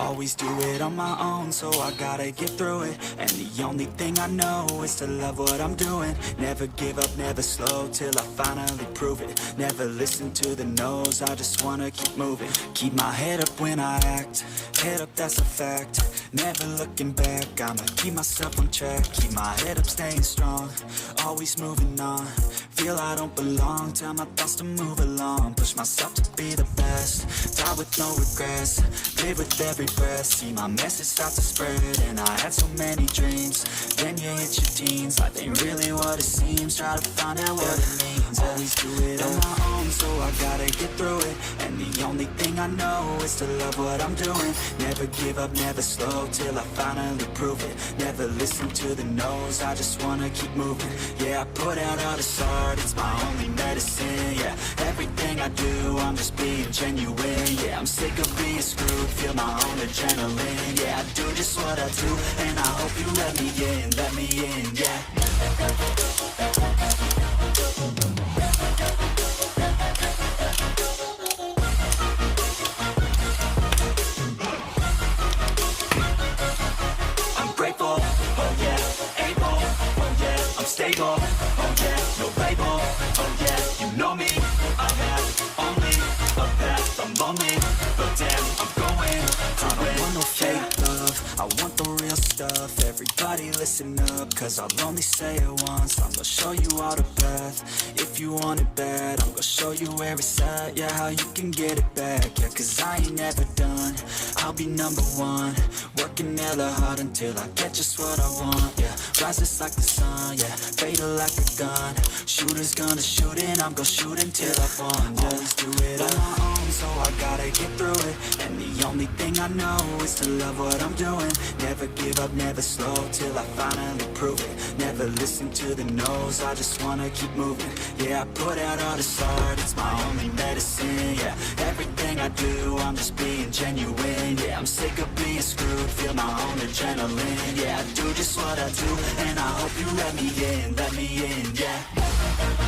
Always do it on my own, so I gotta get through it. And the only thing I know is to love what I'm doing. Never give up, never slow, till I finally prove it. Never listen to the no's, I just wanna keep moving. Keep my head up when I act, head up, that's a fact. Never looking back, I'ma keep myself on track. Keep my head up, staying strong, always moving on. Feel I don't belong, tell my thoughts to move along. Push myself to be the best, die with no regrets. Live with every breath, see my message start to spread. And I had so many dreams, then you hit your teens. Life ain't really what it seems, try to find out what it means. Always do it on my own, so I gotta get through it. And the only thing I know is to love what I'm doing. Never give up, never slow, till I finally prove it. Never listen to the no's, I just wanna keep moving. Yeah, I put out all this art, it's my only medicine. Yeah, everything I do, I'm just being genuine. Yeah, I'm sick of being screwed, feel my own adrenaline. Yeah, I do just what I do, and I hope you let me in, yeah. I'm grateful, oh yeah, able, oh yeah, I'm stable, oh yeah, no label, oh yeah, you know me, I have only a path, I'm lonely, but damn, I'm going to I don't want no fake love, I want the real stuff. Everybody listen up, cause I'll only say it once. I'm gonna show you all the path, if you want it bad. I'm gonna show you where it's at, yeah, how you can get it back. Yeah, cause I ain't never done, I'll be number one. Working hella hard until I get just what I want, yeah. Rises like the sun, yeah, fatal like a gun. Shooters gonna shoot and I'm gonna shoot until I won, yeah. Always do it on my own, so I gotta get through it. And the only thing I know is to love what I'm doing. Never give up, never slow, till I finally prove it. Never listen to the no's, I just wanna keep moving. Yeah, I put out all this art, it's my only medicine. Yeah, everything I do, I'm just being genuine. Yeah, I'm sick of being screwed, feel my own adrenaline. Yeah, I do just what I do, and I hope you let me in, yeah.